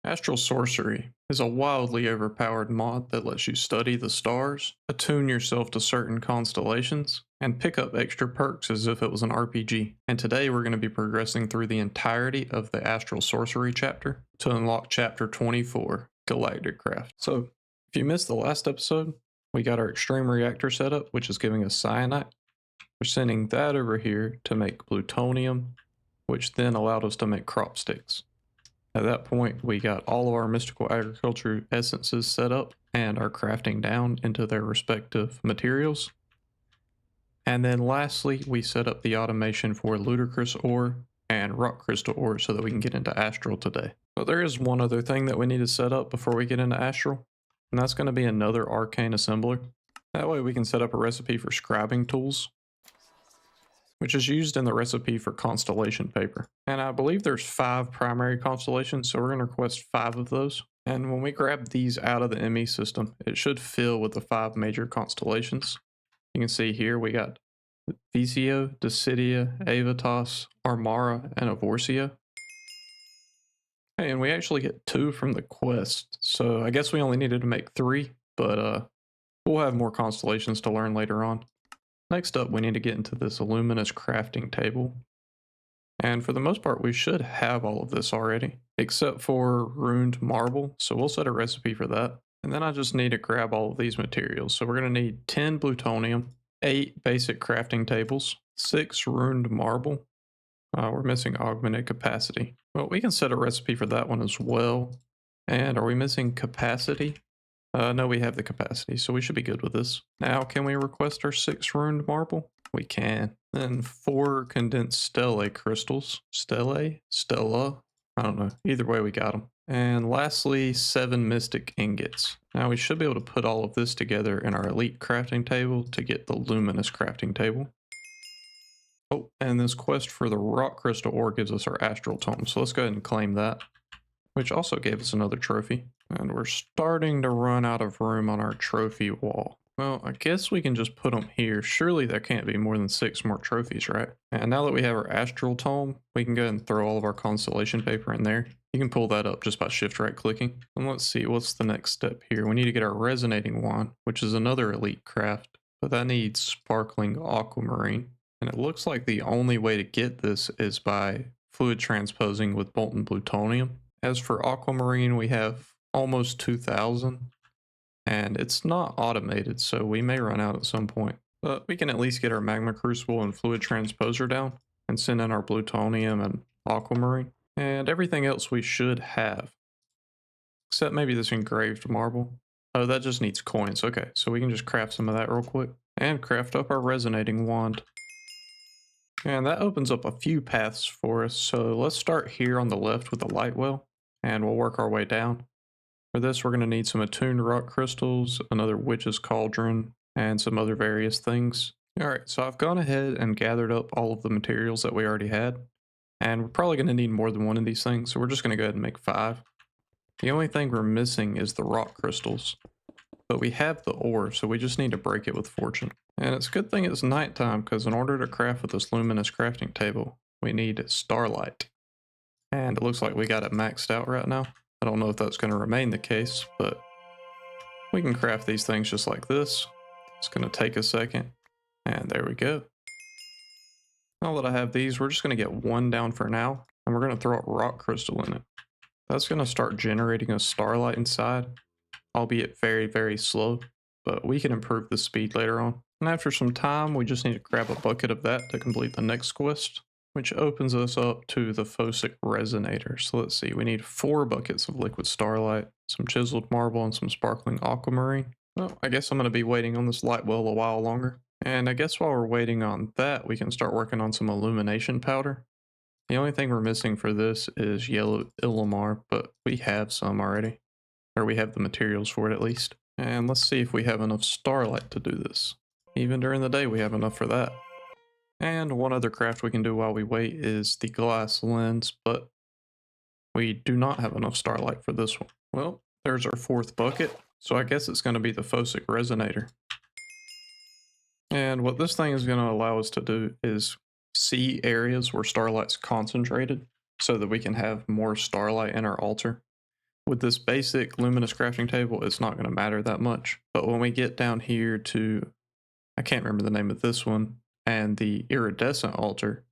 Astral Sorcery is a wildly overpowered mod that lets you study the stars, attune yourself to certain constellations, and pick up extra perks as if it was an RPG. And today we're going to be progressing through the entirety of the Astral Sorcery chapter to unlock chapter 24, Galacticraft. So, if you missed the last episode, we got our extreme reactor set up, which is giving us cyanite. We're sending that over here to make plutonium, which then allowed us to make crop sticks. At that point, we got all of our mystical agriculture essences set up and are crafting down into their respective materials. And then lastly, we set up the automation for ludicrous ore and rock crystal ore so that we can get into astral today. But there is one other thing that we need to set up before we get into astral, and that's going to be another arcane assembler. That way we can set up a recipe for scribing tools, which is used in the recipe for constellation paper. And I believe there's 5 primary constellations, so we're going to request 5 of those. And when we grab these out of the ME system, it should fill with the 5 major constellations. You can see here we got Visio, Decidia, Avitas, Armara, and Avorcia. Hey, and we actually get 2 from the quest, so I guess we only needed to make 3, but we'll have more constellations to learn later on. Next up, we need to get into this luminous crafting table. And for the most part, we should have all of this already, except for runed marble, so we'll set a recipe for that. And then I just need to grab all of these materials. So we're going to need 10 plutonium, 8 basic crafting tables, 6 runed marble. We're missing augmented capacity. Well, we can set a recipe for that one as well. And are we missing capacity? No, we have the capacity, so we should be good with this. Now, can we request our 6 runed marble? We can. Then 4 condensed stellae crystals. Stellae? Stella? I don't know. Either way, we got them. And lastly, 7 mystic ingots. Now, we should be able to put all of this together in our elite crafting table to get the luminous crafting table. Oh, and this quest for the rock crystal ore gives us our astral tome, so let's go ahead and claim that, which also gave us another trophy. And we're starting to run out of room on our trophy wall. Well, I guess we can just put them here. Surely there can't be more than 6 more trophies, right? And now that we have our astral tome, we can go ahead and throw all of our constellation paper in there. You can pull that up just by shift right clicking. And let's see, what's the next step here? We need to get our resonating wand, which is another elite craft, but that needs sparkling aquamarine. And it looks like the only way to get this is by fluid transposing with molten plutonium. As for aquamarine, we have almost 2,000, and it's not automated, so we may run out at some point. But we can at least get our magma crucible and fluid transposer down and send in our plutonium and aquamarine. And everything else we should have, except maybe this engraved marble. Oh, that just needs coins. Okay, so we can just craft some of that real quick and craft up our resonating wand. And that opens up a few paths for us, so let's start here on the left with the light well, and we'll work our way down. For this, we're going to need some attuned rock crystals, another witch's cauldron, and some other various things. Alright, so I've gone ahead and gathered up all of the materials that we already had, and we're probably going to need more than one of these things, so we're just going to go ahead and make 5. The only thing we're missing is the rock crystals, but we have the ore, so we just need to break it with fortune. And it's a good thing it's nighttime, because in order to craft with this luminous crafting table, we need starlight. And it looks like we got it maxed out right now. I don't know if that's going to remain the case, but we can craft these things just like this. It's going to take a second, and there we go. Now that I have these, we're just going to get 1 down for now, and we're going to throw a rock crystal in it. That's going to start generating a starlight inside, albeit very, very slow, but we can improve the speed later on. And after some time, we just need to grab a bucket of that to complete the next quest, which opens us up to the Phosic Resonator. So let's see, we need 4 buckets of liquid starlight, some chiseled marble, and some sparkling aquamarine. Well, I guess I'm going to be waiting on this light well a while longer. And I guess while we're waiting on that, we can start working on some illumination powder. The only thing we're missing for this is yellow Illimar, but we have some already. Or we have the materials for it at least. And let's see if we have enough starlight to do this. Even during the day, we have enough for that. And one other craft we can do while we wait is the glass lens, but we do not have enough starlight for this one. Well, there's our 4th bucket, so I guess it's going to be the Phosic Resonator. And what this thing is going to allow us to do is see areas where starlight's concentrated so that we can have more starlight in our altar. With this basic luminous crafting table, it's not going to matter that much. But when we get down here to, I can't remember the name of this one, and the iridescent altar,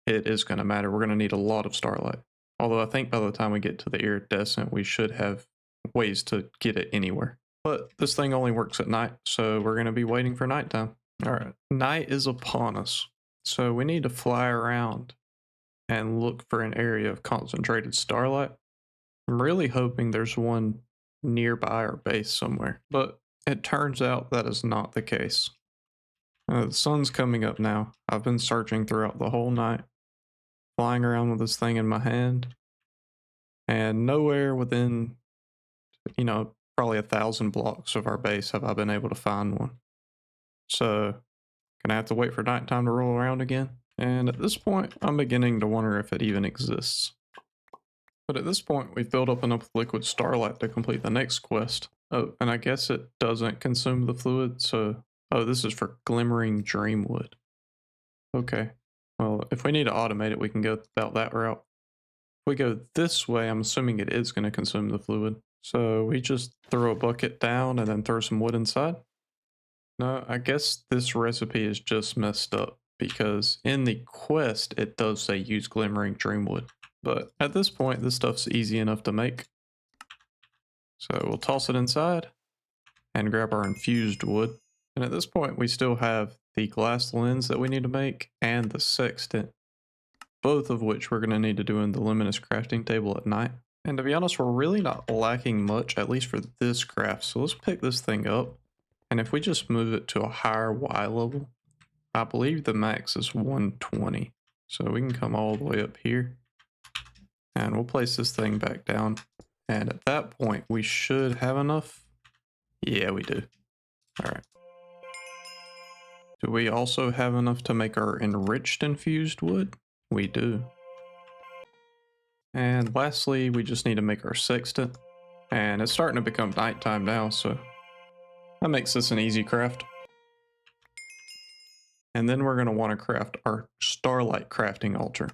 it is going to matter. We're going to need a lot of starlight. Although I think by the time we get to the iridescent, we should have ways to get it anywhere. But this thing only works at night, so we're going to be waiting for nighttime. All right, night is upon us. So we need to fly around and look for an area of concentrated starlight. I'm really hoping there's one nearby our base somewhere, but it turns out that is not the case. The sun's coming up now. I've been searching throughout the whole night, flying around with this thing in my hand, and nowhere within, probably 1,000 blocks of our base have I been able to find one. So, gonna have to wait for nighttime to roll around again. And at this point, I'm beginning to wonder if it even exists. But at this point, we've built up enough liquid starlight to complete the next quest. Oh, and I guess it doesn't consume the fluid, so... Oh, this is for glimmering dreamwood. Okay. Well, if we need to automate it, we can go about that route. If we go this way, I'm assuming it is going to consume the fluid. So we just throw a bucket down and then throw some wood inside? No, I guess this recipe is just messed up, because in the quest, it does say use glimmering dreamwood. But at this point, this stuff's easy enough to make. So we'll toss it inside and grab our infused wood. And at this point, we still have the glass lens that we need to make and the sextant, both of which we're going to need to do in the luminous crafting table at night. And to be honest, we're really not lacking much, at least for this craft. So let's pick this thing up. And if we just move it to a higher Y level, I believe the max is 120. So we can come all the way up here. And we'll place this thing back down. And at that point, we should have enough. Yeah, we do. All right. Do we also have enough to make our enriched infused wood? We do. And lastly, we just need to make our sextant. And it's starting to become nighttime now, so that makes this an easy craft. And then we're going to want to craft our starlight crafting altar.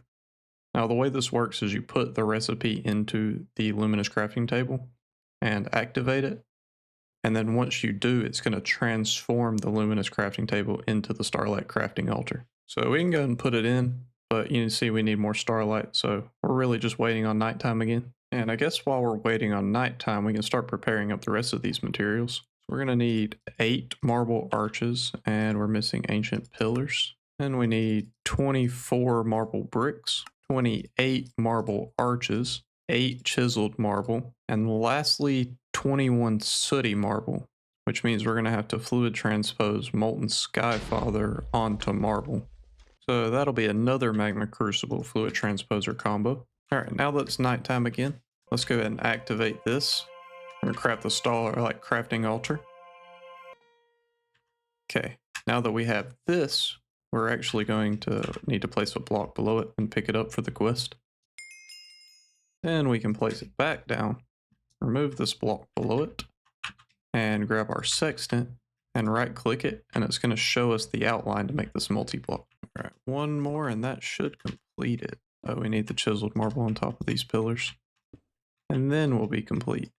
Now, the way this works is you put the recipe into the luminous crafting table and activate it. And then once you do, it's going to transform the luminous crafting table into the starlight crafting altar. So we can go ahead and put it in, but you can see we need more starlight. So we're really just waiting on nighttime again. And I guess while we're waiting on nighttime, we can start preparing up the rest of these materials. So we're going to need 8 marble arches, and we're missing ancient pillars. And we need 24 marble bricks, 28 marble arches, 8 chiseled marble, and lastly 21 sooty marble, which means we're going to have to fluid transpose molten skyfather onto marble. So that'll be another magma crucible fluid transposer combo. Alright, now that it's nighttime again, let's go ahead and activate this. I'm going to craft the starlight crafting altar. Okay, now that we have this, we're actually going to need to place a block below it and pick it up for the quest. Then we can place it back down, remove this block below it, and grab our sextant and right click it, and it's going to show us the outline to make this multi-block. All right, one more and that should complete it. Oh, we need the chiseled marble on top of these pillars. And then we'll be complete.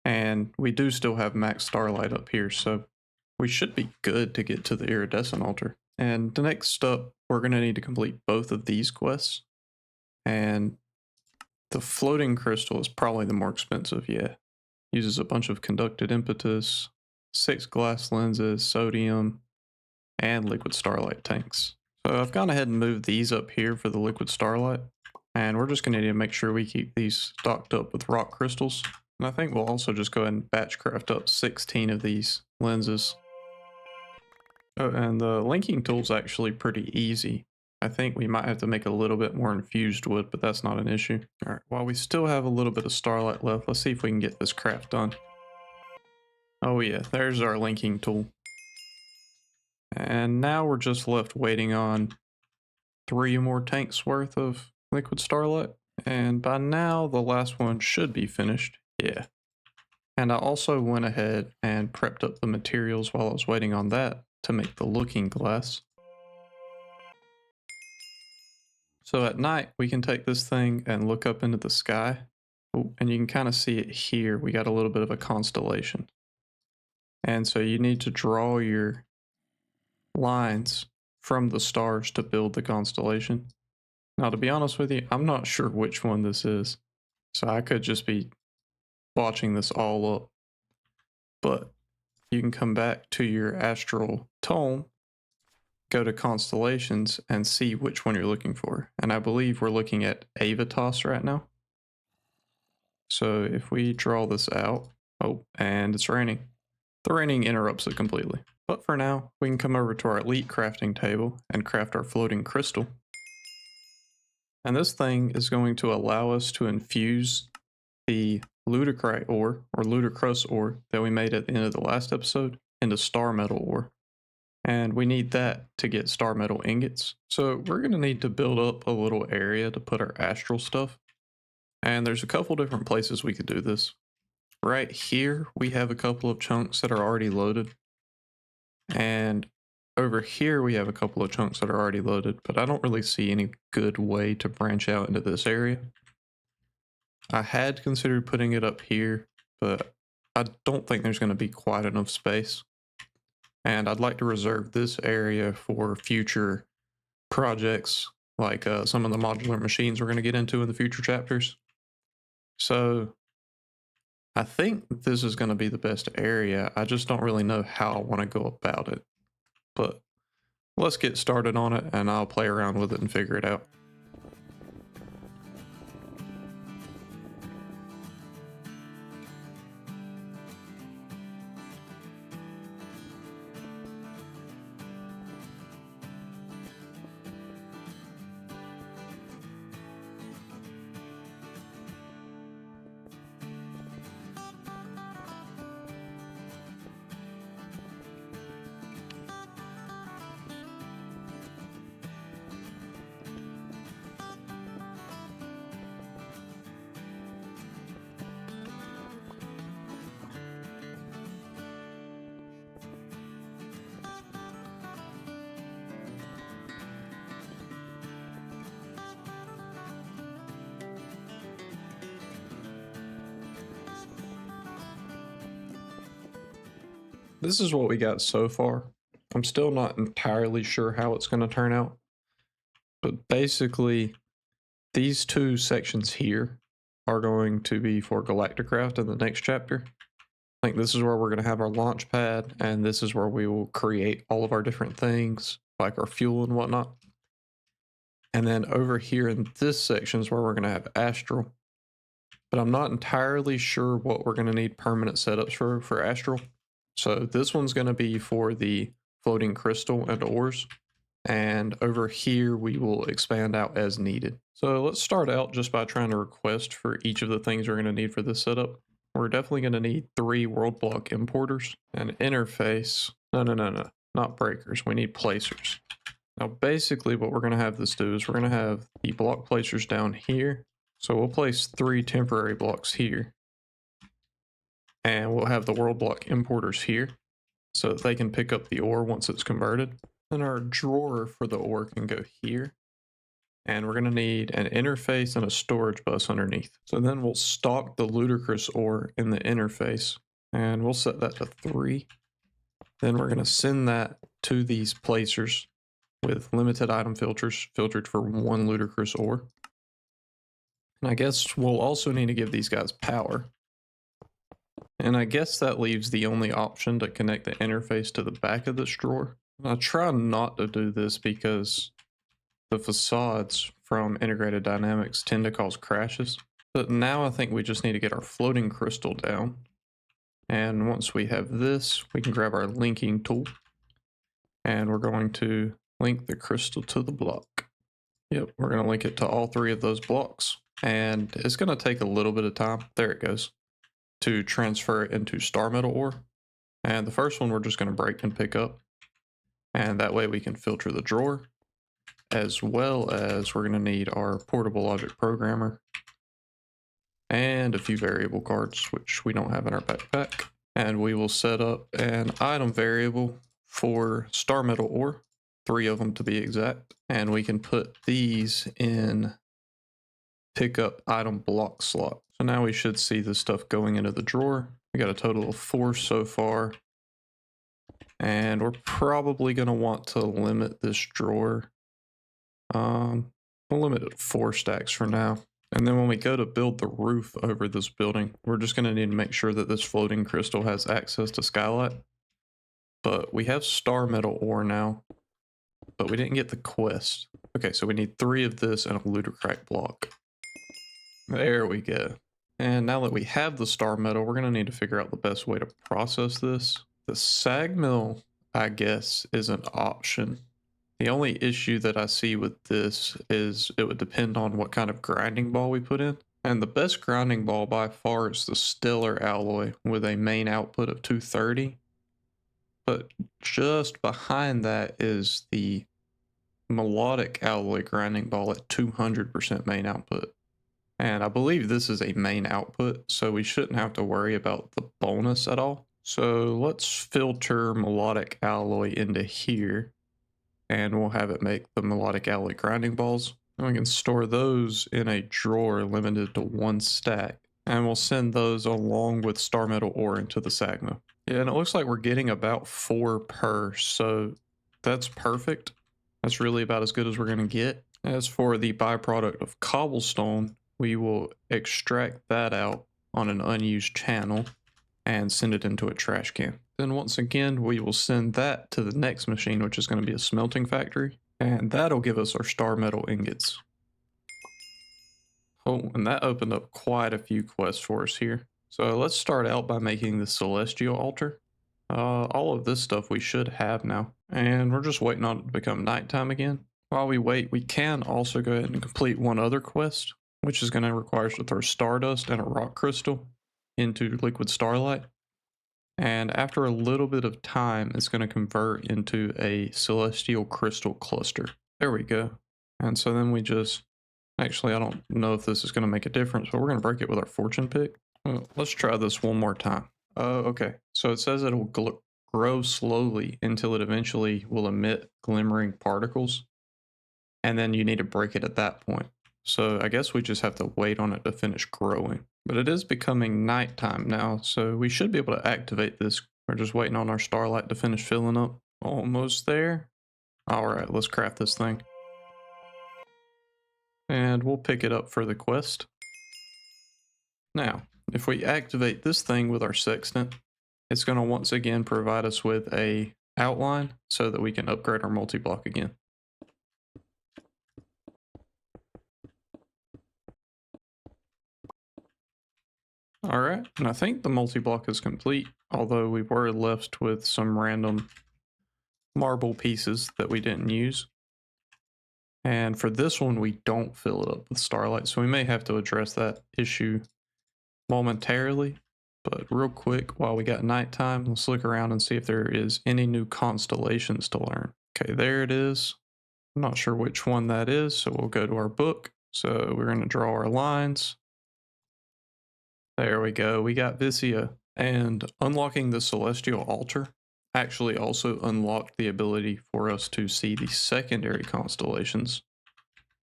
And we do still have max starlight up here, so we should be good to get to the iridescent altar. And the next up, we're going to need to complete both of these quests. And the floating crystal is probably the more expensive, yeah. Uses a bunch of conducted impetus, 6 glass lenses, sodium, and liquid starlight tanks. So I've gone ahead and moved these up here for the liquid starlight. And we're just going to need to make sure we keep these stocked up with rock crystals. And I think we'll also just go ahead and batch craft up 16 of these lenses. Oh, and the linking tool's actually pretty easy. I think we might have to make a little bit more infused wood, but that's not an issue. All right, while we still have a little bit of starlight left, let's see if we can get this craft done. Oh yeah, there's our linking tool. And now we're just left waiting on 3 more tanks worth of liquid starlight. And by now, the last one should be finished. Yeah. And I also went ahead and prepped up the materials while I was waiting on that to make the looking glass. So at night, we can take this thing and look up into the sky Oh, and you can kind of see it here. We got a little bit of a constellation. And so you need to draw your lines from the stars to build the constellation. Now, to be honest with you, I'm not sure which one this is. So I could just be botching this all up. But you can come back to your astral tome, go to constellations, and see which one you're looking for. And I believe we're looking at Avitas right now. So if we draw this out, oh, and it's raining. The raining interrupts it completely. But for now, we can come over to our elite crafting table and craft our floating crystal. And this thing is going to allow us to infuse the ludicrite ore, or ludicrous ore, that we made at the end of the last episode into Starmetal ore. And we need that to get Starmetal ingots. So we're going to need to build up a little area to put our astral stuff. And there's a couple different places we could do this. Right here, we have a couple of chunks that are already loaded. And over here, we have a couple of chunks that are already loaded, but I don't really see any good way to branch out into this area. I had considered putting it up here, but I don't think there's going to be quite enough space. And I'd like to reserve this area for future projects, like some of the modular machines we're going to get into in the future chapters. So I think this is going to be the best area. I just don't really know how I want to go about it. But let's get started on it, and I'll play around with it and figure it out. This is what we got so far. I'm still not entirely sure how it's going to turn out. But basically, these two sections here are going to be for galacticraft in the next chapter. I think this is where we're going to have our launch pad, and this is where we will create all of our different things, like our fuel and whatnot. And then over here in this section is where we're going to have astral. But I'm not entirely sure what we're going to need permanent setups for astral. So this one's going to be for the floating crystal and ores. And over here, we will expand out as needed. So let's start out just by trying to request for each of the things we're going to need for this setup. We're definitely going to need 3 world block importers, an interface. No, not breakers. We need placers. Now, basically what we're going to have this do is we're going to have the block placers down here. So we'll place 3 temporary blocks here. And we'll have the world block importers here so that they can pick up the ore once it's converted. And our drawer for the ore can go here. And we're going to need an interface and a storage bus underneath. So then we'll stock the ludicrous ore in the interface, and we'll set that to 3. Then we're going to send that to these placers with limited item filters, filtered for 1 ludicrous ore. And I guess we'll also need to give these guys power. And I guess that leaves the only option to connect the interface to the back of this drawer. I try not to do this because the facades from integrated dynamics tend to cause crashes. But now I think we just need to get our floating crystal down. And once we have this, we can grab our linking tool. And we're going to link the crystal to the block. Yep, we're going to link it to all 3 of those blocks. And it's going to take a little bit of time. There it goes. To transfer it into Starmetal ore. And the first one we're just going to break and pick up. And that way we can filter the drawer, as well as we're going to need our portable logic programmer and a few variable cards, which we don't have in our backpack. And we will set up an item variable for Starmetal ore, 3 of them to be exact. And we can put these in pickup item block slot. So now we should see this stuff going into the drawer. We got a total of 4 so far. And we're probably going to want to limit this drawer. We'll limit it to 4 stacks for now. And then when we go to build the roof over this building, we're just going to need to make sure that this floating crystal has access to skylight. But we have Starmetal ore now, but we didn't get the quest. Okay, so we need 3 of this and a ludicrack block. There we go. And now that we have the Starmetal, we're going to need to figure out the best way to process this. The sag mill, I guess, is an option. The only issue that I see with this is it would depend on what kind of grinding ball we put in. And the best grinding ball by far is the stellar alloy with a main output of 230. But just behind that is the melodic alloy grinding ball at 200% main output. And I believe this is a main output, so we shouldn't have to worry about the bonus at all. So let's filter melodic alloy into here, and we'll have it make the melodic alloy grinding balls. And we can store those in a drawer limited to 1 stack. And we'll send those along with Starmetal ore into the Sagma. Yeah, and it looks like we're getting about 4 per, so that's perfect. That's really about as good as we're going to get. As for the byproduct of cobblestone, we will extract that out on an unused channel and send it into a trash can. Then once again, we will send that to the next machine, which is going to be a smelting factory, and that'll give us our Starmetal ingots. Oh, and that opened up quite a few quests for us here. So let's start out by making the celestial altar. All of this stuff we should have now, and we're just waiting on it to become nighttime again. While we wait, we can also go ahead and complete one other quest, which is going to require us to throw stardust and a rock crystal into liquid starlight. And after a little bit of time, it's going to convert into a celestial crystal cluster. There we go. And so then we just, actually, I don't know if this is going to make a difference, but we're going to break it with our fortune pick. Well, let's try this one more time. Okay, so it says it'll grow slowly until it eventually will emit glimmering particles. And then you need to break it at that point. So I guess we just have to wait on it to finish growing. But it is becoming nighttime now, so we should be able to activate this. We're just waiting on our starlight to finish filling up. Almost there. Alright, let's craft this thing. And we'll pick it up for the quest. Now, if we activate this thing with our sextant, it's going to once again provide us with a outline so that we can upgrade our multi-block again. Alright, and I think the multi-block is complete, although we were left with some random marble pieces that we didn't use. And for this one, we don't fill it up with starlight, so we may have to address that issue momentarily. But real quick, while we got nighttime, let's look around and see if there is any new constellations to learn. Okay, there it is. I'm not sure which one that is, so we'll go to our book. So we're going to draw our lines. There we go, we got Vicia. And unlocking the celestial altar actually also unlocked the ability for us to see the secondary constellations.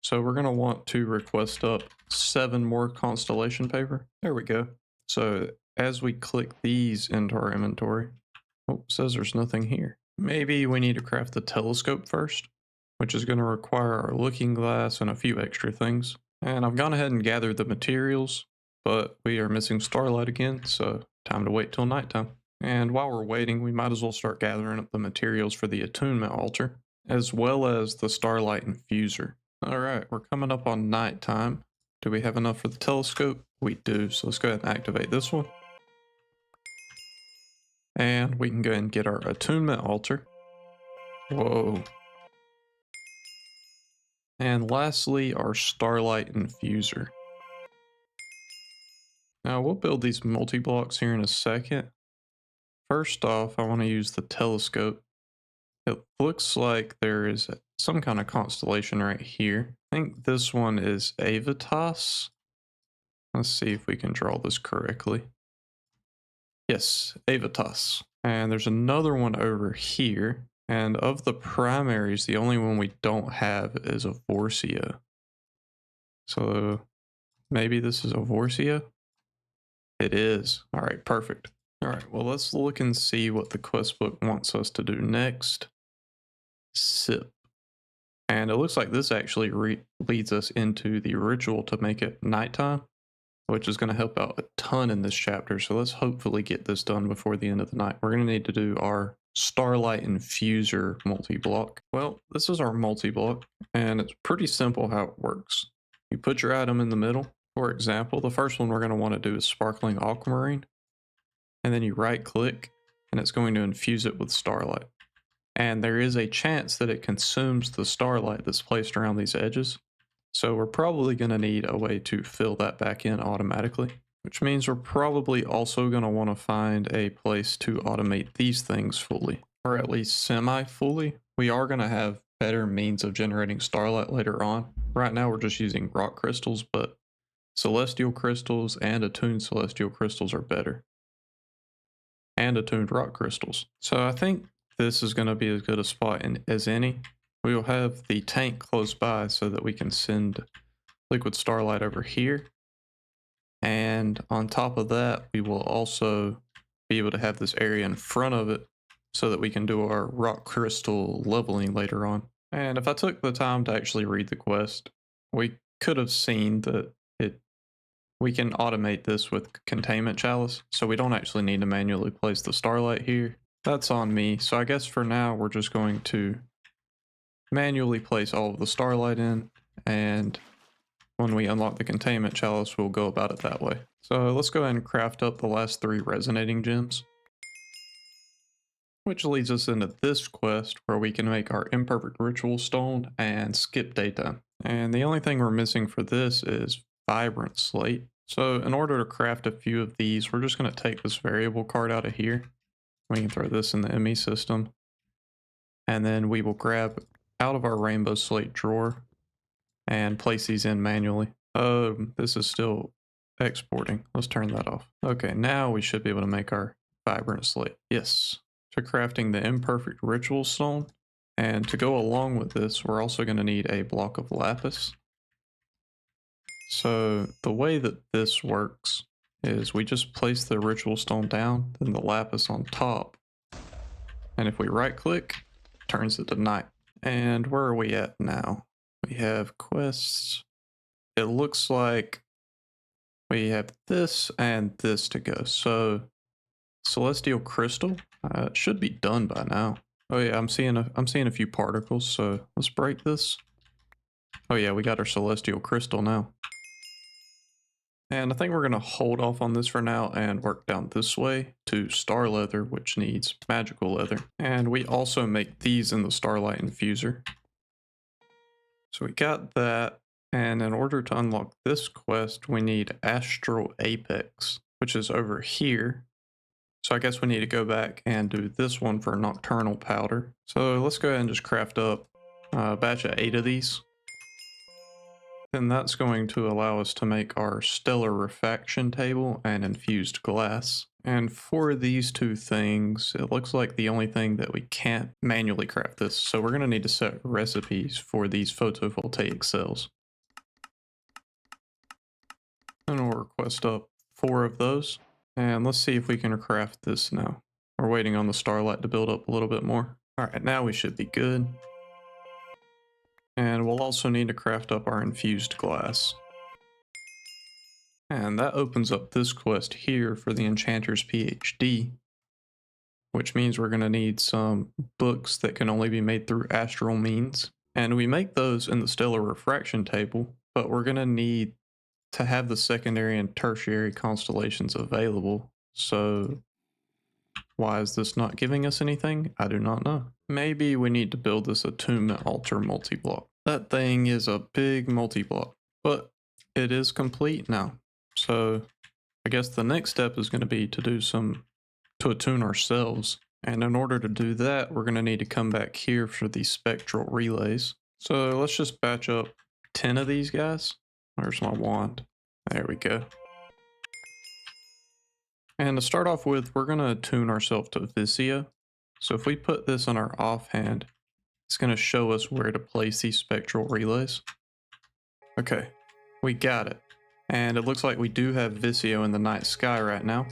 So we're going to want to request up 7 more constellation paper. There we go. So as we click these into our inventory, oh, it says there's nothing here. Maybe we need to craft the telescope first, which is going to require our looking glass and a few extra things. And I've gone ahead and gathered the materials, but we are missing starlight again, so time to wait till nighttime. And while we're waiting, we might as well start gathering up the materials for the attunement altar, as well as the starlight infuser. Alright, we're coming up on nighttime. Do we have enough for the telescope? We do, so let's go ahead and activate this one. And we can go ahead and get our attunement altar. Whoa. And lastly, our starlight infuser. Now we'll build these multi-blocks here in a second. First off, I want to use the telescope. It looks like there is some kind of constellation right here. I think this one is Avitas. Let's see if we can draw this correctly. Yes, Avitas. And there's another one over here. And of the primaries, the only one we don't have is a Vorsia. So maybe this is a Vorsia? It is. All right, perfect. All right, well, let's look and see what the quest book wants us to do next. Sip. And it looks like this actually leads us into the ritual to make it nighttime, which is going to help out a ton in this chapter. So let's hopefully get this done before the end of the night. We're going to need to do our Starlight Infuser multi-block. Well, this is our multi-block, and it's pretty simple how it works. You put your item in the middle. For example, the first one we're going to want to do is Sparkling Aquamarine, and then you right-click, and it's going to infuse it with Starlight. And there is a chance that it consumes the starlight that's placed around these edges. So we're probably going to need a way to fill that back in automatically, which means we're probably also going to want to find a place to automate these things fully, or at least semi-fully. We are going to have better means of generating starlight later on. Right now we're just using rock crystals, but celestial crystals and attuned celestial crystals are better. And attuned rock crystals. So I think this is going to be as good a spot as any. We will have the tank close by so that we can send liquid starlight over here. And on top of that, we will also be able to have this area in front of it so that we can do our rock crystal leveling later on. And if I took the time to actually read the quest, we could have seen that we can automate this with containment chalice, so we don't actually need to manually place the starlight here. That's on me, so I guess for now we're just going to manually place all of the starlight in, and when we unlock the containment chalice, we'll go about it that way. So let's go ahead and craft up the last 3 resonating gems, which leads us into this quest where we can make our imperfect ritual stone and skip daytime. And the only thing we're missing for this is vibrant slate. So in order to craft a few of these, we're just going to take this variable card out of here. We can throw this in the ME system. And then we will grab out of our rainbow slate drawer and place these in manually. This is still exporting. Let's turn that off. Okay, now we should be able to make our vibrant slate. Yes. To crafting the imperfect ritual stone. And to go along with this, we're also going to need a block of lapis. So the way that this works is we just place the ritual stone down, then the lapis on top. And if we right click, it turns it to night. And where are we at now? We have quests. It looks like we have this and this to go. So celestial crystal should be done by now. Oh yeah, I'm seeing a few particles, so let's break this. Oh yeah, we got our celestial crystal now. And I think we're going to hold off on this for now and work down this way to star leather, which needs magical leather. And we also make these in the starlight infuser. So we got that. And in order to unlock this quest, we need Astral Apex, which is over here. So I guess we need to go back and do this one for nocturnal powder. So let's go ahead and just craft up a batch of 8 of these. Then that's going to allow us to make our stellar refraction table and infused glass. And for these 2 things, it looks like the only thing that we can't manually craft this. So we're going to need to set recipes for these photovoltaic cells. And we'll request up 4 of those. And let's see if we can craft this now. We're waiting on the starlight to build up a little bit more. All right, now we should be good. And we'll also need to craft up our infused glass. And that opens up this quest here for the Enchanter's PhD, which means we're going to need some books that can only be made through astral means. And we make those in the stellar refraction table, but we're going to need to have the secondary and tertiary constellations available. So why is this not giving us anything? I do not know. Maybe we need to build this Attunement altar multi-block. That thing is a big multi-block, but it is complete now. So I guess the next step is going to be to attune ourselves. And in order to do that, we're going to need to come back here for these spectral relays. So let's just batch up 10 of these guys. Where's my wand? There we go. And to start off with, we're going to attune ourselves to Visio. So if we put this on our offhand, it's going to show us where to place these spectral relays. Okay, we got it. And it looks like we do have Visio in the night sky right now.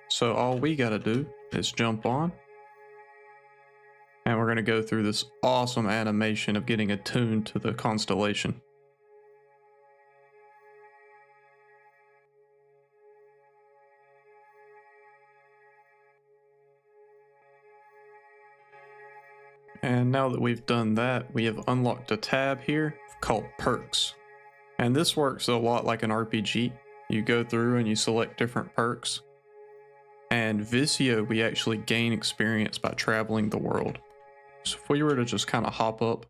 So all we gotta do is jump on. And we're gonna go through this awesome animation of getting attuned to the constellation. And now that we've done that, we have unlocked a tab here called Perks. And this works a lot like an RPG. You go through and you select different perks. And Visio, we actually gain experience by traveling the world. So if we were to just kind of hop up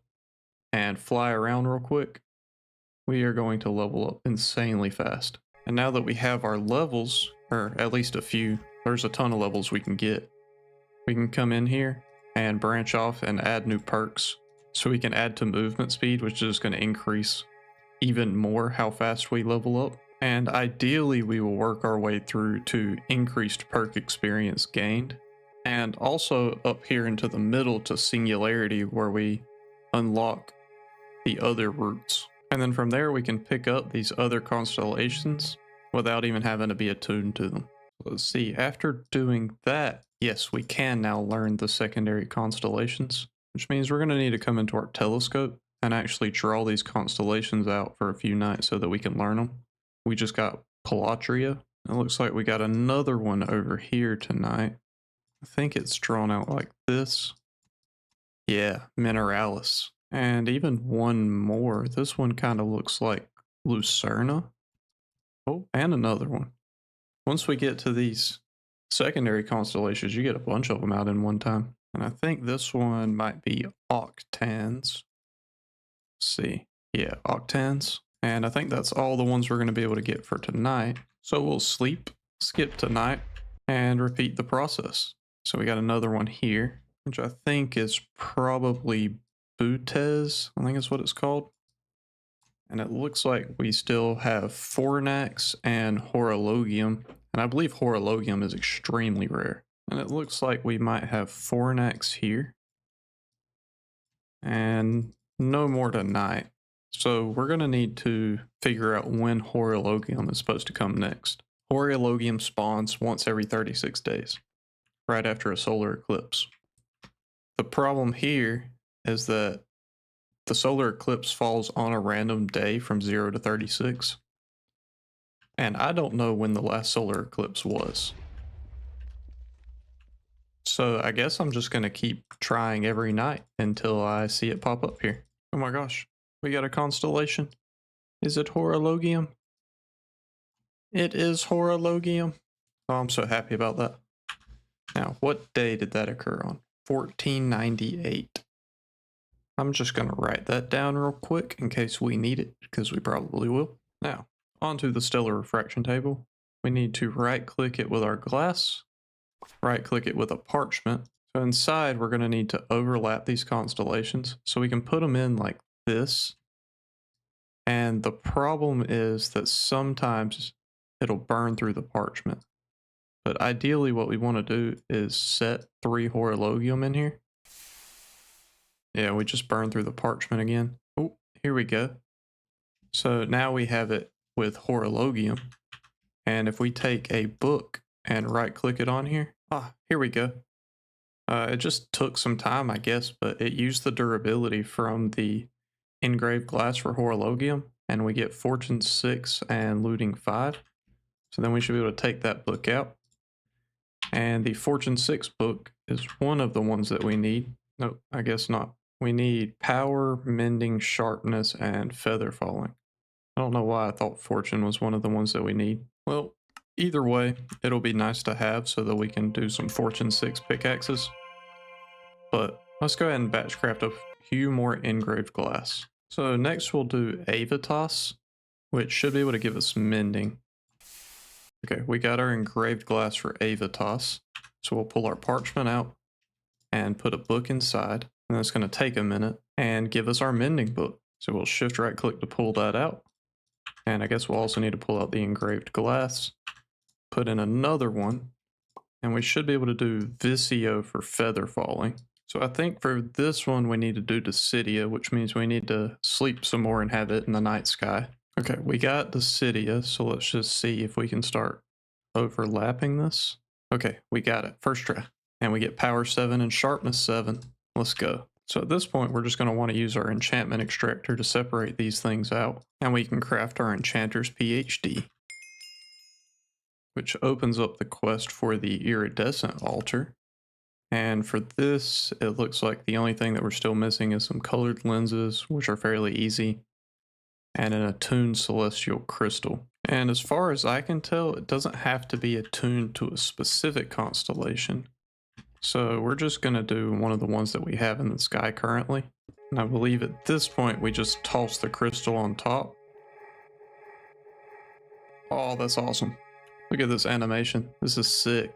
and fly around real quick, we are going to level up insanely fast. And now that we have our levels, or at least a few, there's a ton of levels we can get. We can come in here and branch off and add new perks. So we can add to movement speed, which is going to increase even more how fast we level up. And ideally, we will work our way through to increased perk experience gained. And also up here into the middle to Singularity, where we unlock the other routes. And then from there, we can pick up these other constellations without even having to be attuned to them. Let's see, after doing that, yes, we can now learn the secondary constellations, which means we're going to need to come into our telescope and actually draw these constellations out for a few nights so that we can learn them. We just got Palatria. It looks like we got another one over here tonight. I think it's drawn out like this. Yeah, Mineralis. And even one more. This one kind of looks like Lucerna. Oh, and another one. Once we get to these secondary constellations, you get a bunch of them out in one time. And I think this one might be Octans. Let's see. Yeah, Octans. And I think that's all the ones we're going to be able to get for tonight. So we'll sleep, skip tonight, and repeat the process. So we got another one here, which I think is probably Butes. I think is what it's called. And it looks like we still have Fornax and Horologium. And I believe Horologium is extremely rare. And it looks like we might have Fornax here. And no more tonight. So we're going to need to figure out when Horologium is supposed to come next. Horologium spawns once every 36 days, right after a solar eclipse. The problem here is that the solar eclipse falls on a random day from 0 to 36. And I don't know when the last solar eclipse was. So I guess I'm just going to keep trying every night until I see it pop up here. Oh my gosh, we got a constellation. Is it Horologium? It is Horologium. Oh, I'm so happy about that. Now, what day did that occur on? 1498. I'm just going to write that down real quick in case we need it, because we probably will. Now, onto the stellar refraction table. We need to right-click it with our glass, right-click it with a parchment. So inside, we're going to need to overlap these constellations so we can put them in like this. And the problem is that sometimes it'll burn through the parchment. But ideally what we want to do is set 3 Horologium in here. Yeah, we just burned through the parchment again. Oh, here we go. So now we have it with Horologium. And if we take a book and right click it on here, here we go. It just took some time, I guess, but it used the durability from the engraved glass for Horologium, and we get Fortune 6 and Looting 5. So then we should be able to take that book out. And the Fortune 6 book is one of the ones that we need. No, I guess not. We need Power, Mending, Sharpness, and Feather Falling. I don't know why I thought Fortune was one of the ones that we need. Well, either way, it'll be nice to have so that we can do some Fortune 6 pickaxes. But let's go ahead and batch craft a few more engraved glass. So next we'll do Avitas, which should be able to give us Mending. Okay, we got our engraved glass for Avitas. So we'll pull our parchment out and put a book inside. And that's going to take a minute and give us our mending book. So we'll shift right click to pull that out. And I guess we'll also need to pull out the engraved glass, put in another one, and we should be able to do Visio for feather falling. So I think for this one we need to do Decidia, which means we need to sleep some more and have it in the night sky. Okay, we got Dissidia, so let's just see if we can start overlapping this. Okay, we got it. First try. And we get power 7 and sharpness 7. Let's go. So at this point, we're just going to want to use our enchantment extractor to separate these things out. And we can craft our enchanter's PhD, which opens up the quest for the iridescent altar. And for this, it looks like the only thing that we're still missing is some colored lenses, which are fairly easy, and an attuned celestial crystal. And as far as I can tell, it doesn't have to be attuned to a specific constellation. So we're just going to do one of the ones that we have in the sky currently. And I believe at this point we just toss the crystal on top. Oh, that's awesome. Look at this animation. This is sick.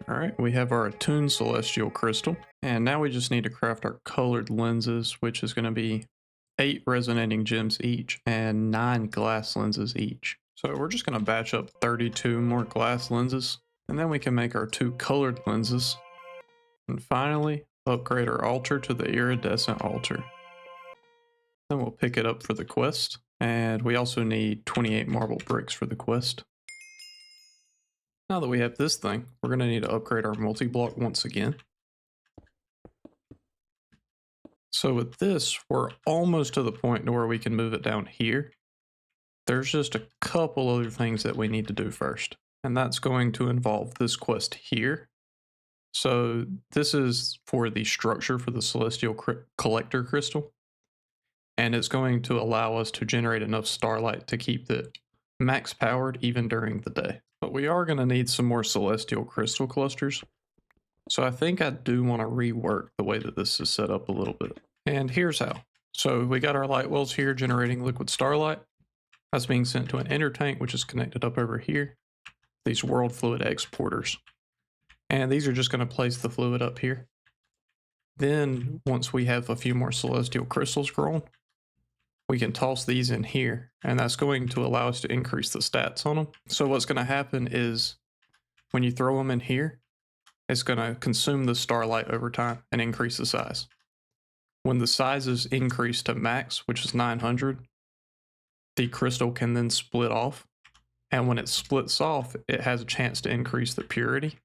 Alright, we have our attuned celestial crystal. And now we just need to craft our colored lenses, which is going to be 8 resonating gems each and 9 glass lenses each. So we're just going to batch up 32 more glass lenses. And then we can make our 2 colored lenses. And finally, upgrade our altar to the iridescent altar. Then we'll pick it up for the quest. And we also need 28 marble bricks for the quest. Now that we have this thing, we're going to need to upgrade our multi-block once again. So with this, we're almost to the point to where we can move it down here. There's just a couple other things that we need to do first. And that's going to involve this quest here. So this is for the structure for the Celestial Collector Crystal. And it's going to allow us to generate enough starlight to keep it max powered even during the day. But we are going to need some more Celestial Crystal clusters. So I think I do want to rework the way that this is set up a little bit. And here's how. So we got our light wells here generating liquid starlight. That's being sent to an inner tank, which is connected up over here. These world fluid exporters. And these are just going to place the fluid up here. Then once we have a few more celestial crystals grown, we can toss these in here, and that's going to allow us to increase the stats on them. So what's going to happen is when you throw them in here, it's going to consume the starlight over time and increase the size. When the size is increased to max, which is 900, the crystal can then split off. And when it splits off, it has a chance to increase the purity.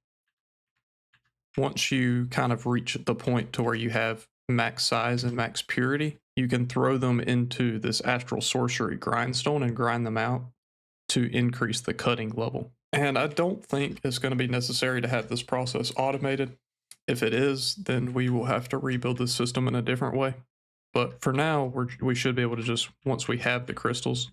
Once you kind of reach the point to where you have max size and max purity, you can throw them into this Astral Sorcery grindstone and grind them out to increase the cutting level. And I don't think it's going to be necessary to have this process automated. If it is, then we will have to rebuild the system in a different way. But for now, we should be able to just, once we have the crystals,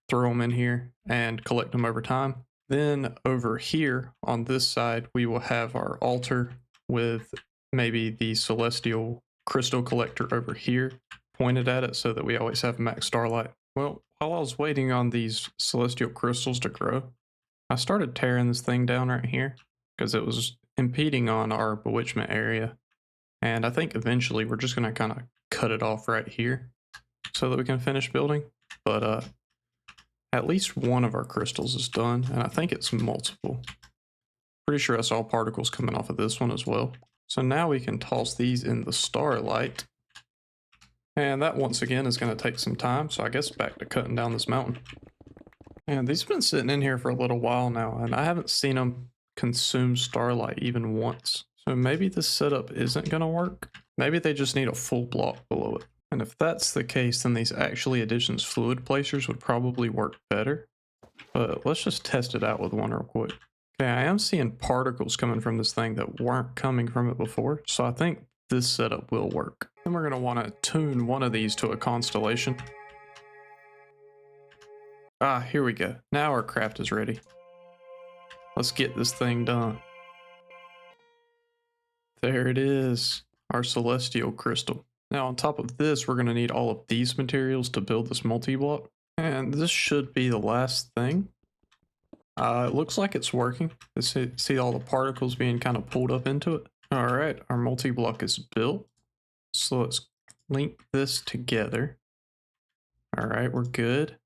throw them in here and collect them over time. Then over here on this side, we will have our altar with maybe the celestial crystal collector over here pointed at it so that we always have max starlight. Well, while I was waiting on these celestial crystals to grow, I started tearing this thing down right here because it was impeding on our bewitchment area. And I think eventually we're just going to kind of cut it off right here so that we can finish building. But at least one of our crystals is done, and I think it's multiple. Pretty sure I saw particles coming off of this one as well. So now we can toss these in the starlight. And that once again is going to take some time, so I guess back to cutting down this mountain. And these have been sitting in here for a little while now, and I haven't seen them consume starlight even once. So maybe this setup isn't going to work. Maybe they just need a full block below it. And if that's the case, then these Actually Additions fluid placers would probably work better. But let's just test it out with one real quick. Okay, I am seeing particles coming from this thing that weren't coming from it before, so I think this setup will work. Then we're going to want to tune one of these to a constellation. Ah, here we go. Now our craft is ready. Let's get this thing done. There it is, our celestial crystal. Now on top of this, we're going to need all of these materials to build this multi-block. And this should be the last thing. It looks like it's working. See all the particles being kind of pulled up into it. All right, our multi-block is built. So let's link this together. All right, we're good.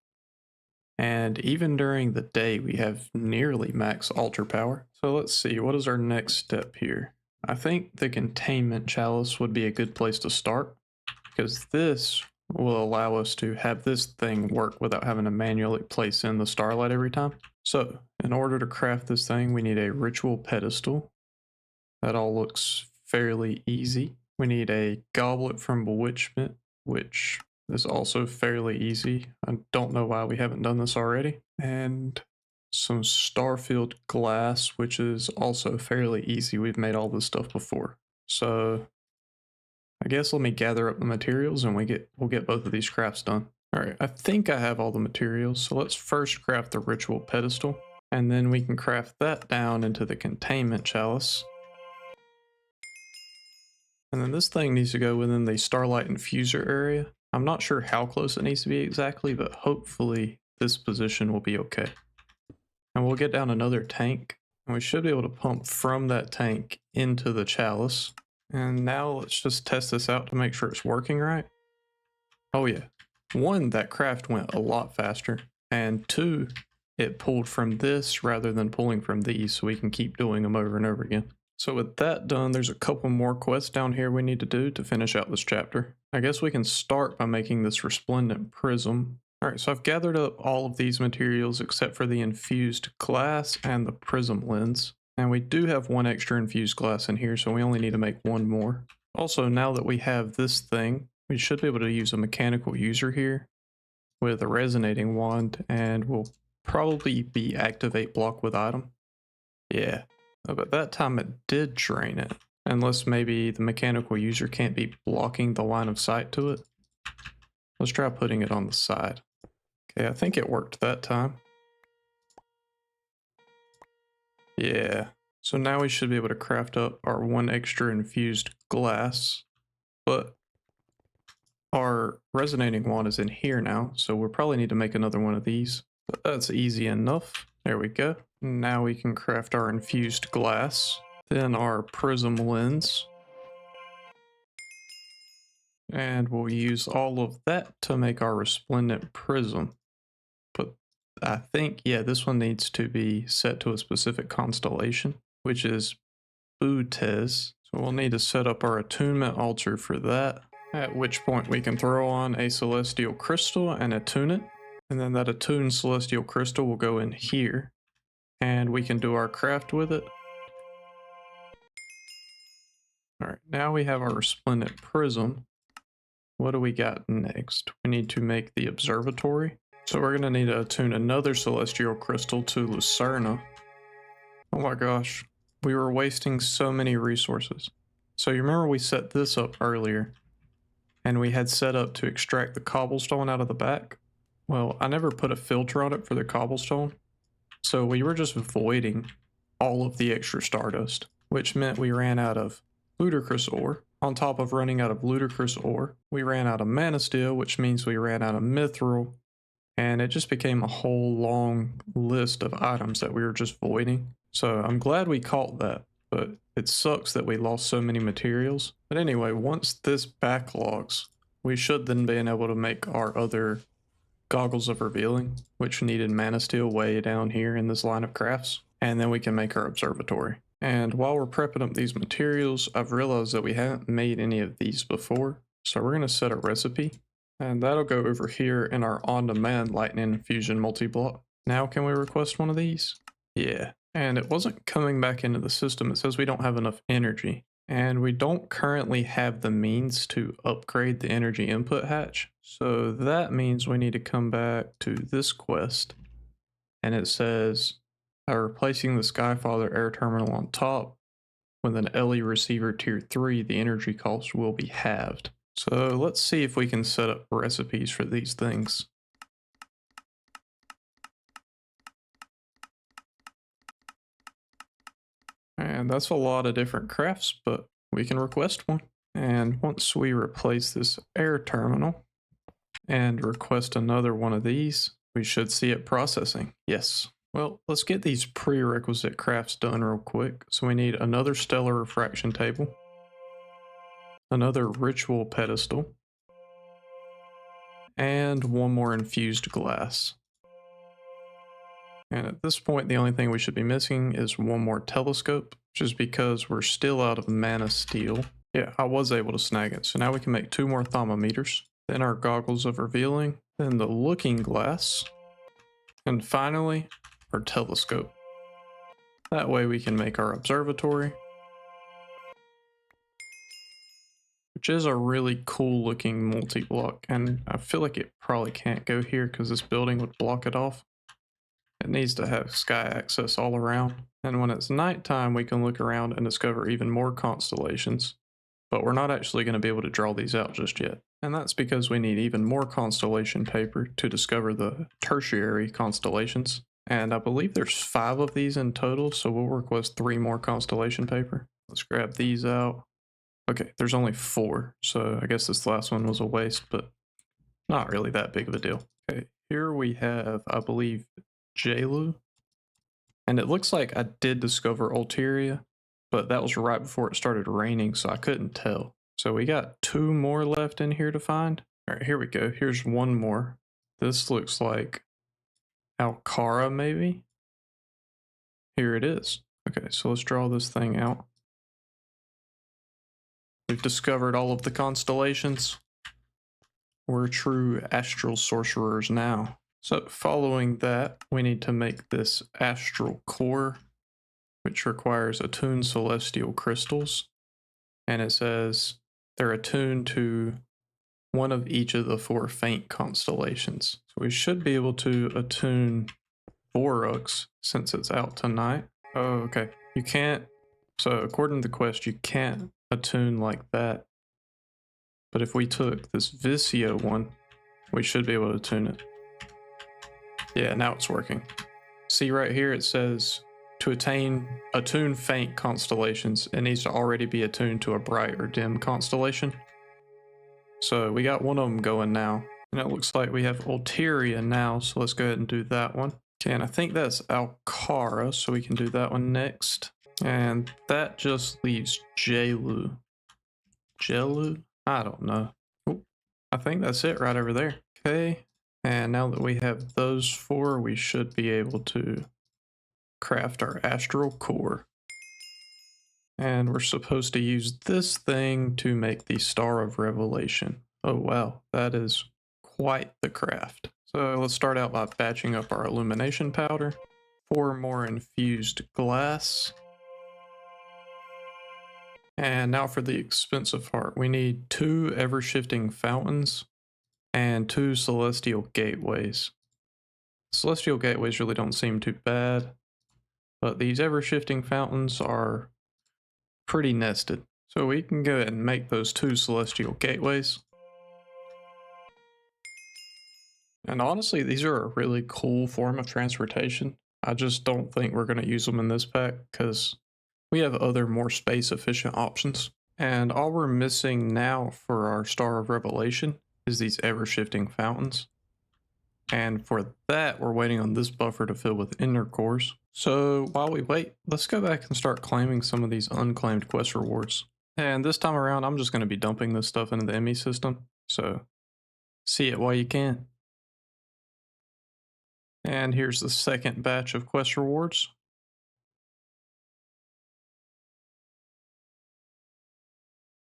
And even during the day, we have nearly max altar power. So let's see, what is our next step here? I think the containment chalice would be a good place to start, because this will allow us to have this thing work without having to manually place in the starlight every time. So in order to craft this thing, we need a ritual pedestal. That all looks fairly easy. We need a goblet from Bewitchment, which is also fairly easy. I don't know why we haven't done this already. And some starfield glass, which is also fairly easy. We've made all this stuff before. So I guess let me gather up the materials and we'll get both of these crafts done. Alright, I think I have all the materials, so let's first craft the ritual pedestal, and then we can craft that down into the containment chalice. And then this thing needs to go within the starlight infuser area. I'm not sure how close it needs to be exactly, but hopefully this position will be okay. And we'll get down another tank, and we should be able to pump from that tank into the chalice. And now let's just test this out to make sure it's working right. Oh yeah. 1, that craft went a lot faster. And 2, it pulled from this rather than pulling from these, so we can keep doing them over and over again. So with that done, there's a couple more quests down here we need to do to finish out this chapter. I guess we can start by making this resplendent prism. Alright, so I've gathered up all of these materials except for the infused glass and the prism lens. And we do have 1 extra infused glass in here, so we only need to make 1 more. Also, now that we have this thing, we should be able to use a mechanical user here with a resonating wand, and we'll probably be activate block with item. Yeah, but that time it did drain it, unless maybe the mechanical user can't be blocking the line of sight to it. Let's try putting it on the side. Okay, I think it worked that time. Yeah, so now we should be able to craft up our 1 extra infused glass, but our resonating wand is in here now, so we'll probably need to make another one of these. But that's easy enough. There we go. Now we can craft our infused glass, then our prism lens. And we'll use all of that to make our resplendent prism. But I think, yeah, this one needs to be set to a specific constellation, which is Butes. So we'll need to set up our attunement altar for that. At which point we can throw on a celestial crystal and attune it. And then that attuned celestial crystal will go in here. And we can do our craft with it. Alright, now we have our resplendent prism. What do we got next? We need to make the observatory. So we're going to need to attune another celestial crystal to Lucerna. Oh my gosh, we were wasting so many resources. So you remember we set this up earlier, and we had set up to extract the cobblestone out of the back? Well, I never put a filter on it for the cobblestone, so we were just voiding all of the extra stardust, which meant we ran out of ludicrous ore. On top of running out of ludicrous ore, we ran out of mana steel, which means we ran out of mithril, and it just became a whole long list of items that we were just voiding. So I'm glad we caught that, but it sucks that we lost so many materials. But anyway, once this backlogs, we should then be able to make our other goggles of revealing, which needed mana steel way down here in this line of crafts. And then we can make our observatory. And while we're prepping up these materials, I've realized that we haven't made any of these before. So we're going to set a recipe, and that'll go over here in our on-demand lightning infusion multi-block. Now can we request one of these? Yeah. And it wasn't coming back into the system. It says we don't have enough energy. And we don't currently have the means to upgrade the energy input hatch. So that means we need to come back to this quest. And it says, by replacing the Skyfather air terminal on top with an LE receiver tier 3, the energy cost will be halved. So let's see if we can set up recipes for these things. And that's a lot of different crafts, but we can request one. And once we replace this air terminal and request another one of these, we should see it processing. Yes. Well, let's get these prerequisite crafts done real quick. So we need another stellar refraction table, another ritual pedestal, and 1 more infused glass. And at this point, the only thing we should be missing is 1 more telescope, just because we're still out of mana steel. Yeah, I was able to snag it. So now we can make 2 more thermometers. then our goggles of revealing, then the looking glass, and finally our telescope. That way we can make our observatory, which is a really cool looking multi-block, and I feel like it probably can't go here because this building would block it off. It needs to have sky access all around, and when it's nighttime we can look around and discover even more constellations, but we're not actually going to be able to draw these out just yet. And that's because we need even more constellation paper to discover the tertiary constellations. And I believe there's 5 of these in total, so we'll request 3 more constellation paper. Let's grab these out. Okay, there's only 4, so I guess this last one was a waste, but not really that big of a deal. Okay, here we have, I believe, Jalu. And it looks like I did discover Ulteria, but that was right before it started raining, so I couldn't tell. So we got 2 more left in here to find. All right, here we go. Here's one more. This looks like Alcara, maybe? Here it is. Okay, so let's draw this thing out. We've discovered all of the constellations. We're true astral sorcerers now. So following that, we need to make this astral core, which requires attuned celestial crystals. And it says they're attuned to one of each of the 4 faint constellations. So we should be able to attune Vorux since it's out tonight. Oh, okay. You can't, so according to the quest, you can't attune like that. But if we took this Visio one, we should be able to attune it. Yeah, now it's working. See right here, it says to attune faint constellations, it needs to already be attuned to a bright or dim constellation. So we got one of them going now, and it looks like we have Ulteria now, so let's go ahead and do that one. Okay, and I think that's Alcara, so we can do that one next. And that just leaves Jalu. Jelu? I don't know. Oh, I think that's it right over there. Okay, and now that we have those 4, we should be able to craft our astral core. And we're supposed to use this thing to make the Star of Revelation. Oh wow, that is quite the craft. So let's start out by batching up our illumination powder. 4 more infused glass. And now for the expensive part. We need 2 ever-shifting fountains and 2 celestial gateways. Celestial gateways really don't seem too bad, but these ever-shifting fountains are pretty nested. So we can go ahead and make those 2 celestial gateways. And honestly, these are a really cool form of transportation. I just don't think we're going to use them in this pack because we have other more space efficient options. And all we're missing now for our Star of Revelation is these ever-shifting fountains. And for that, we're waiting on this buffer to fill with inner cores. So while we wait, let's go back and start claiming some of these unclaimed quest rewards. And this time around, I'm just going to be dumping this stuff into the ME system. So see it while you can. And here's the second batch of quest rewards.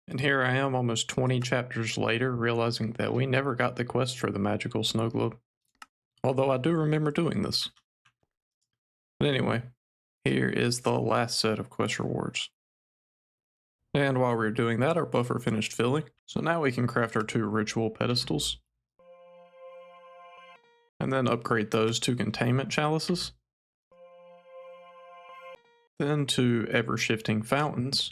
And here I am almost 20 chapters later, realizing that we never got the quest for the magical snow globe. Although I do remember doing this. But anyway, here is the last set of quest rewards. And while we were doing that, our buffer finished filling. So now we can craft our 2 ritual pedestals. And then upgrade those to containment chalices. Then 2 ever-shifting fountains.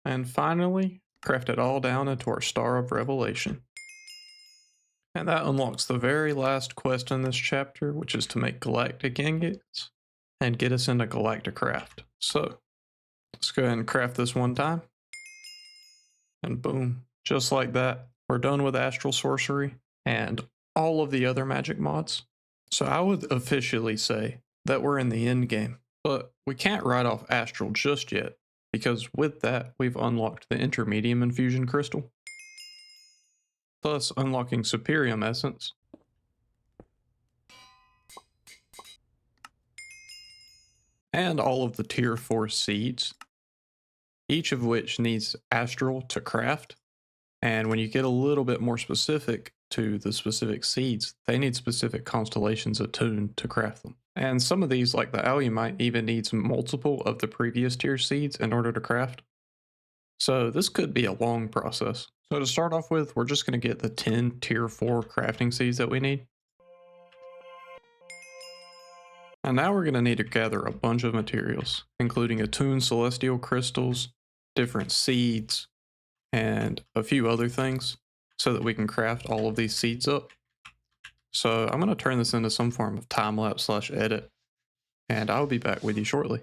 And finally, craft it all down into our Star of Revelation. And that unlocks the very last quest in this chapter, which is to make galactic ingots and get us into galacticraft. So let's go ahead and craft this one time. And boom, just like that, we're done with Astral Sorcery and all of the other magic mods. So I would officially say that we're in the end game, but we can't write off Astral just yet, because with that, we've unlocked the Intermedium Infusion Crystal, thus unlocking Superium Essence, and all of the Tier 4 seeds, each of which needs Astral to craft. And when you get a little bit more specific to the specific seeds, they need specific constellations attuned to craft them. And some of these, like the Alumite, even needs multiple of the previous tier seeds in order to craft. So this could be a long process. So to start off with, we're just going to get the 10 tier 4 crafting seeds that we need. And now we're going to need to gather a bunch of materials, including attuned celestial crystals, different seeds, and a few other things so that we can craft all of these seeds up. So I'm going to turn this into some form of time-lapse / edit, and I'll be back with you shortly.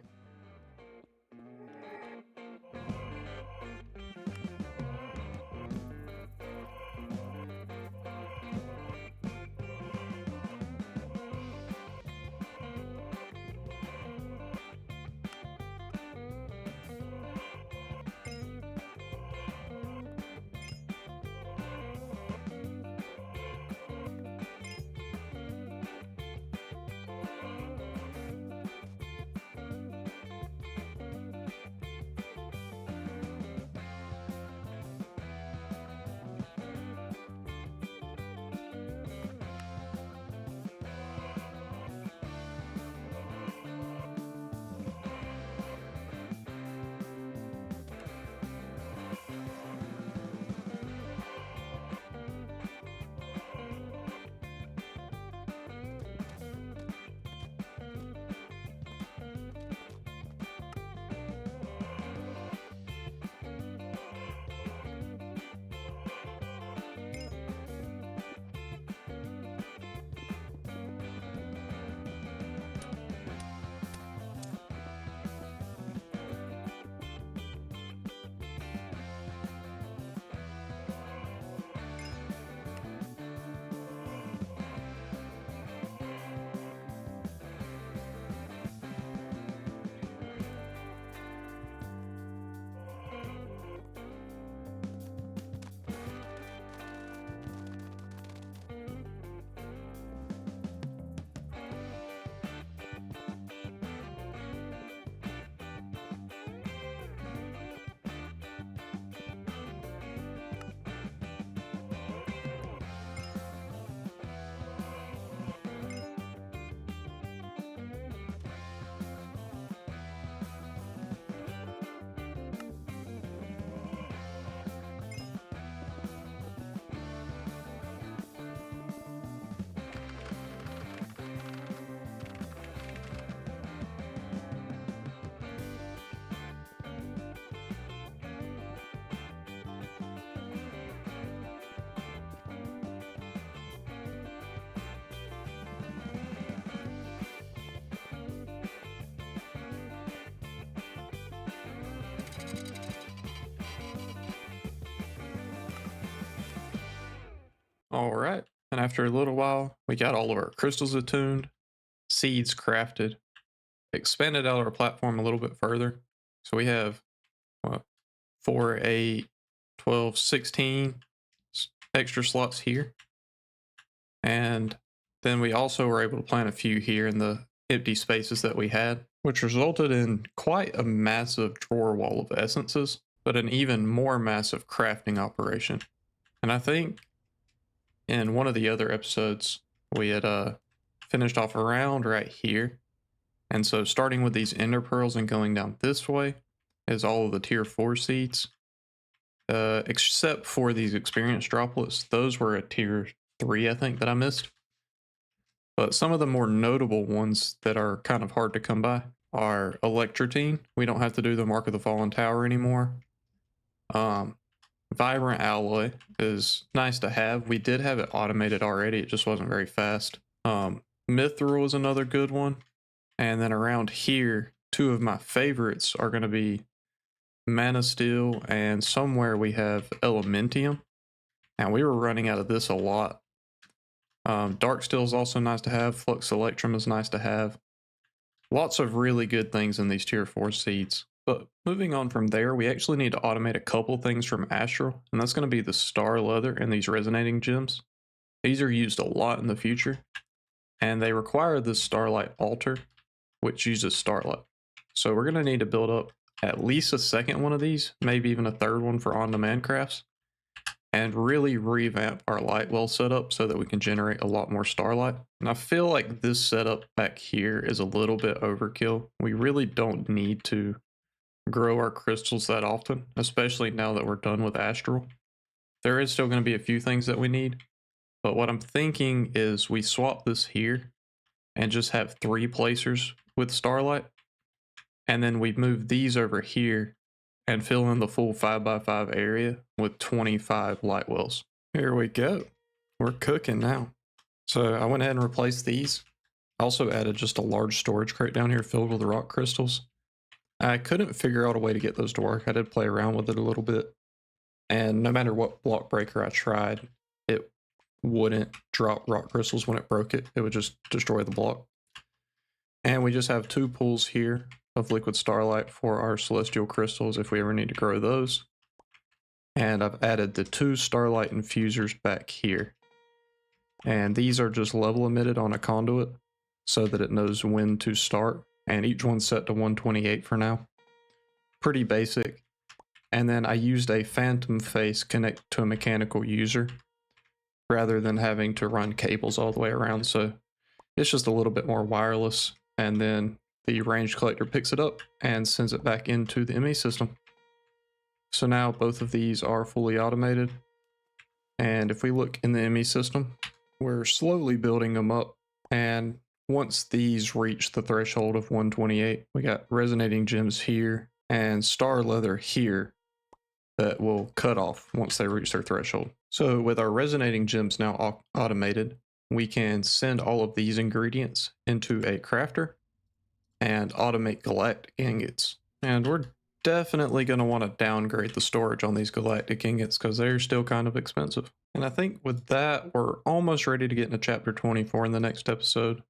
All right, and after a little while, we got all of our crystals attuned, seeds crafted, expanded out our platform a little bit further. So we have what, 4, 8, 12, 16 extra slots here. And then we also were able to plant a few here in the empty spaces that we had, which resulted in quite a massive drawer wall of essences, but an even more massive crafting operation. And I think in one of the other episodes, we had finished off around right here. And so starting with these ender pearls and going down this way is all of the tier 4 seeds. Except for these experience droplets. Those were a tier 3, I think, that I missed. But some of the more notable ones that are kind of hard to come by are Electrotine. We don't have to do the Mark of the Fallen Tower anymore. Vibrant Alloy is nice to have. We did have it automated already. It just wasn't very fast. Mithril is another good one. And then around here, 2 of my favorites are going to be Mana Steel, and somewhere we have Elementium. And we were running out of this a lot. Dark Steel is also nice to have. Flux Electrum is nice to have. Lots of really good things in these tier 4 seeds. But moving on from there, we actually need to automate a couple things from Astral, and that's going to be the Star Leather and these Resonating Gems. These are used a lot in the future, and they require this Starlight Altar, which uses Starlight. So we're going to need to build up at least a second one of these, maybe even a third one for on-demand crafts. and really revamp our light well setup so that we can generate a lot more starlight. And I feel like this setup back here is a little bit overkill. We really don't need to grow our crystals that often, especially now that we're done with Astral. There is still going to be a few things that we need, but what I'm thinking is we swap this here and just have 3 placers with starlight, and then we move these over here and fill in the full 5x5 area with 25 light wells. Here we go. We're cooking now. So I went ahead and replaced these. I also added just a large storage crate down here filled with rock crystals. I couldn't figure out a way to get those to work. I did play around with it a little bit, and no matter what block breaker I tried, it wouldn't drop rock crystals when it broke it. It would just destroy the block. And we just have 2 pools here of liquid starlight for our celestial crystals if we ever need to grow those. And I've added the 2 starlight infusers back here. And these are just level emitted on a conduit so that it knows when to start. And each one's set to 128 for now. Pretty basic. And then I used a phantom face connect to a mechanical user rather than having to run cables all the way around. So it's just a little bit more wireless. And then the range collector picks it up and sends it back into the ME system. So now both of these are fully automated. And if we look in the ME system, we're slowly building them up. And once these reach the threshold of 128, we got resonating gems here and star leather here that will cut off once they reach their threshold. So with our resonating gems now automated, we can send all of these ingredients into a crafter and automate galactic ingots. And we're definitely going to want to downgrade the storage on these galactic ingots because they're still kind of expensive. And I think with that, we're almost ready to get into chapter 24 in the next episode.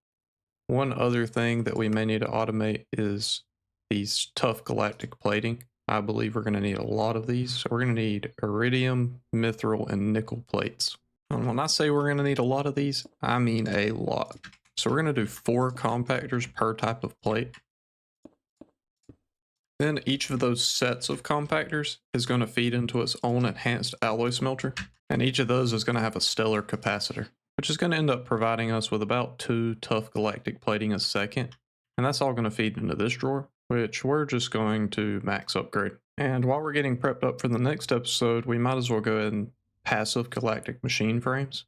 One other thing that we may need to automate is these tough galactic plating. I believe we're going to need a lot of these. So we're going to need iridium, mithril, and nickel plates. And when I say we're going to need a lot of these, I mean a lot. So we're going to do 4 compactors per type of plate. Then each of those sets of compactors is going to feed into its own enhanced alloy smelter. And each of those is going to have a stellar capacitor, which is going to end up providing us with about 2 tough galactic plating a second. And that's all going to feed into this drawer, which we're just going to max upgrade. And while we're getting prepped up for the next episode, we might as well go ahead and passive galactic machine frames.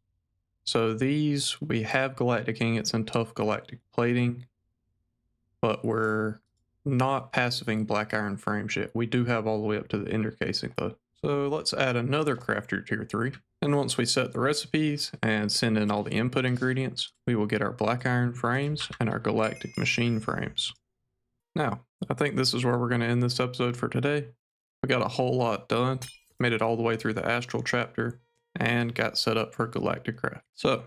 So these, we have galactic ingots and tough galactic plating, but we're not passiving black iron frames yet. We do have all the way up to the ender casing though. So let's add another crafter tier 3. And once we set the recipes and send in all the input ingredients, we will get our black iron frames and our galactic machine frames. Now, I think this is where we're going to end this episode for today. We got a whole lot done, made it all the way through the Astral chapter, and got set up for galacticraft. So,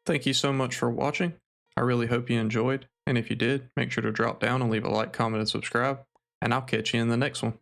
thank you so much for watching. I really hope you enjoyed, and if you did, make sure to drop down and leave a like, comment, and subscribe, and I'll catch you in the next one.